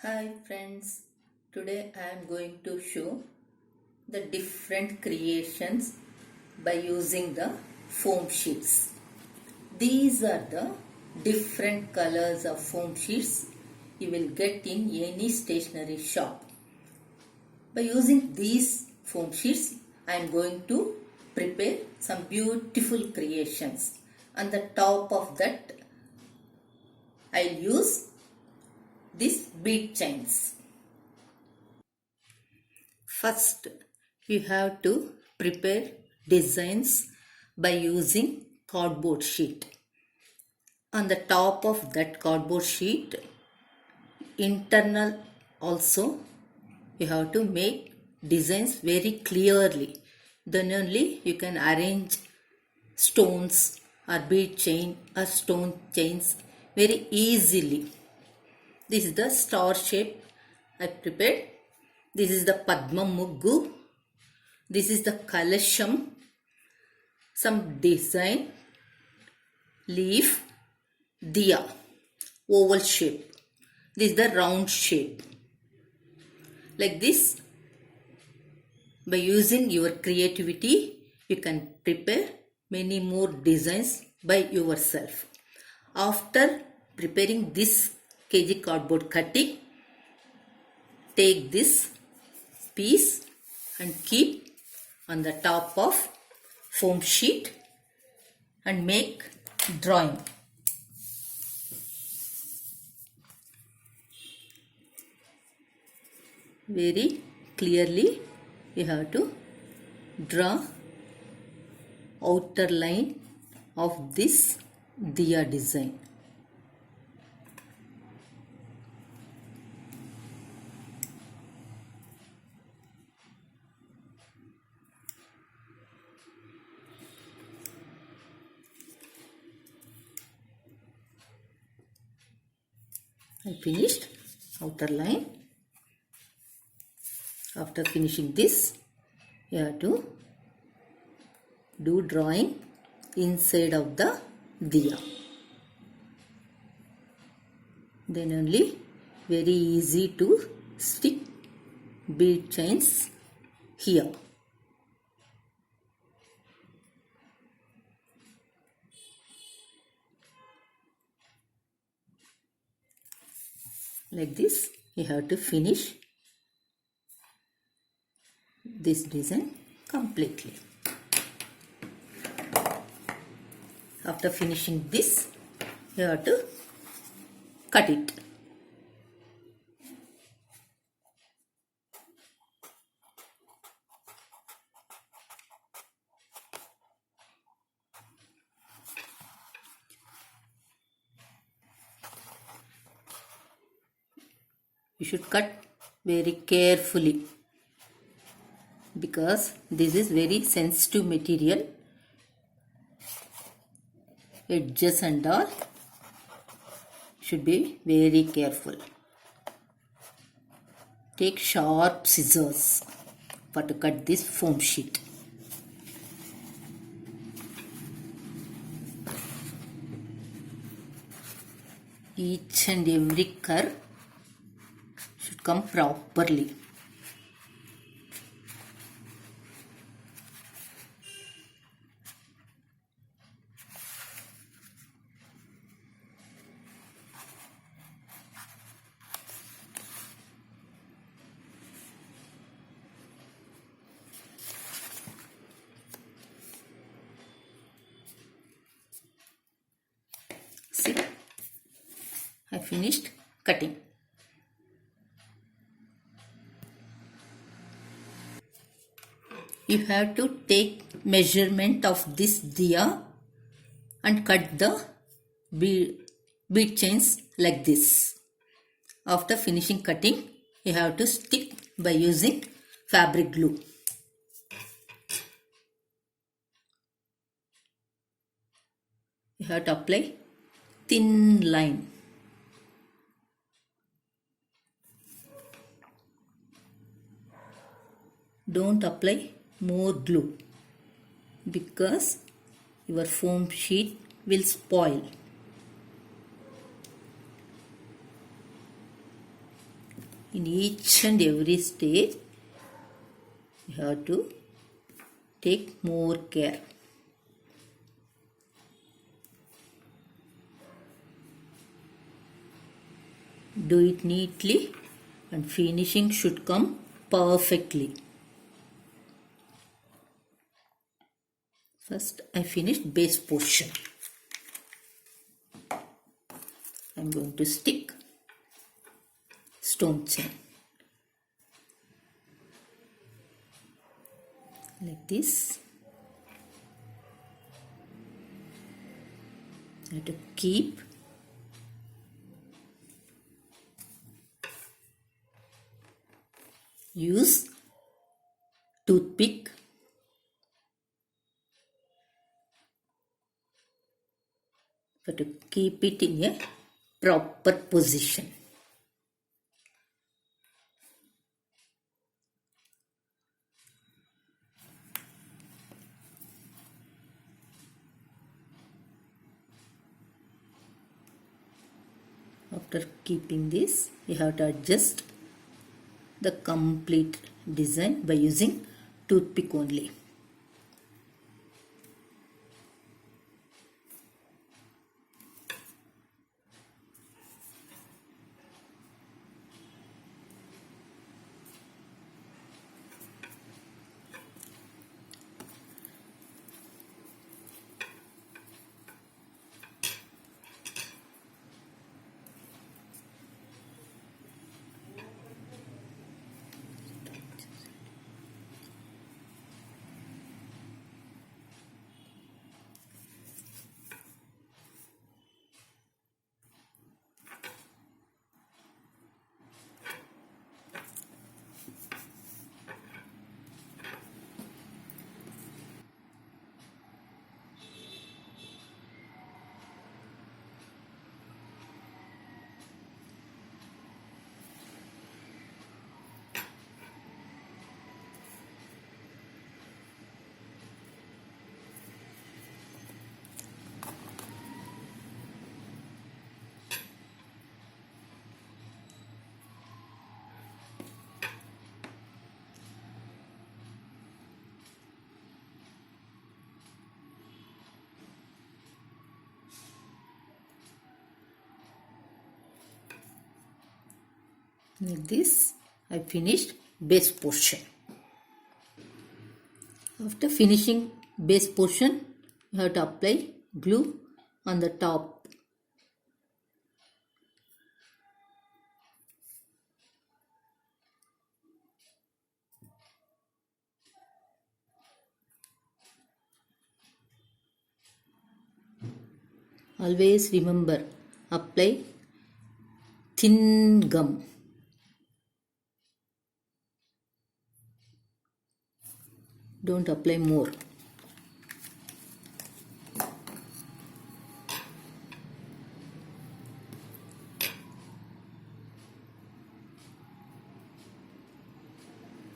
Hi friends, today I am going to show the different creations by using the foam sheets. These are the different colors of foam sheets you will get in any stationery shop. By using these foam sheets, I am going to prepare some beautiful creations. On the top of that, I'll use these bead chains. First, you have to prepare designs by using cardboard sheet. On the top of that cardboard sheet, internal also, you have to make designs very clearly. Then only you can arrange stones or bead chain or stone chains very easily. This is the star shape I prepared. This is the Padma Muggu. This is the Kalasham. Some design, leaf, diya, oval shape. This is the round shape. Like this, by using your creativity, you can prepare many more designs by yourself. After preparing this kg cardboard cutting, take this piece and keep on the top of foam sheet and make drawing. Very clearly you have to draw outer line of this diya design. I finished outer line. After finishing this, you have to do drawing inside of the diya. Then only very easy to stick bead chains here. Like this, you have to finish this design completely. After finishing this, you have to cut it. You should cut very carefully because this is very sensitive material. Edges and all should be very careful. Take sharp scissors for to cut this foam sheet. Each and every curve should come properly. See, I finished cutting. You have to take measurement of this diya and cut the bead chains like this. After finishing cutting, you have to stick by using fabric glue. You have to apply thin line. Don't apply more glue because your foam sheet will spoil. in each and every stage you have to take more care. Do it neatly and finishing should come perfectly. First I finished base portion. I'm going to stick stone chain like this. I have to keep use toothpick to keep it in a proper position. After keeping this, you have to adjust the complete design by using toothpick only. Like this, I finished base portion. After finishing base portion, you have to apply glue on the top. Always remember, apply thin gum. Don't apply more.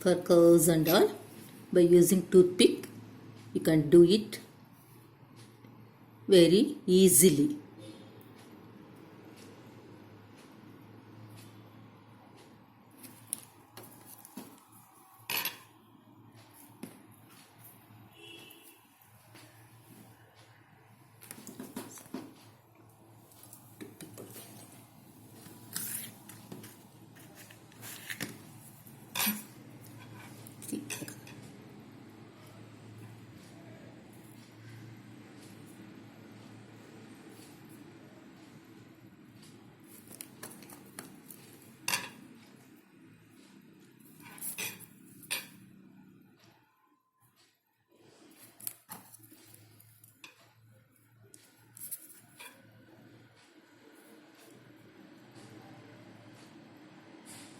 For curves and all, by using toothpick, you can do it very easily.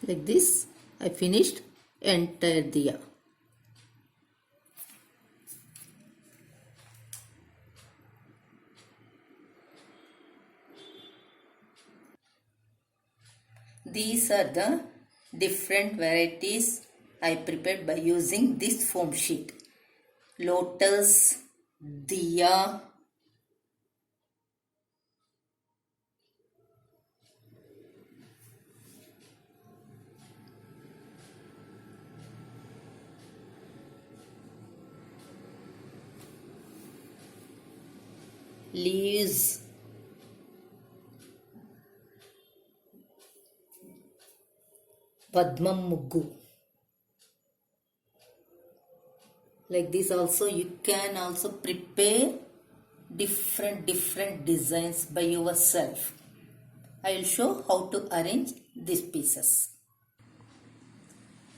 Like this, I finished entire diya. These are the different varieties I prepared by using this foam sheet. Lotus, diya, leaves, Padmam Muggu. Like this also you can also prepare different designs by yourself. I will show how to arrange these pieces.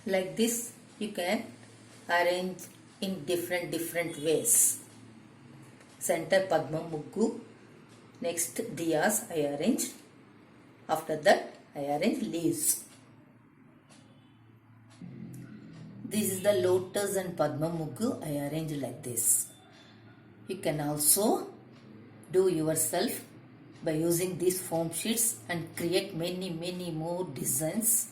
Like this you can arrange in different ways. Center Padmam Muggu. Next diyas I arrange. After that I arrange leaves. This is the lotus and Padmam Muggu. I arrange like this. You can also do yourself by using these foam sheets and create many more designs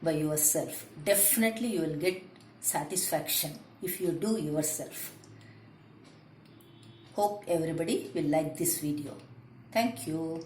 by yourself. Definitely you will get satisfaction if you do yourself. Hope everybody will like this video. Thank you.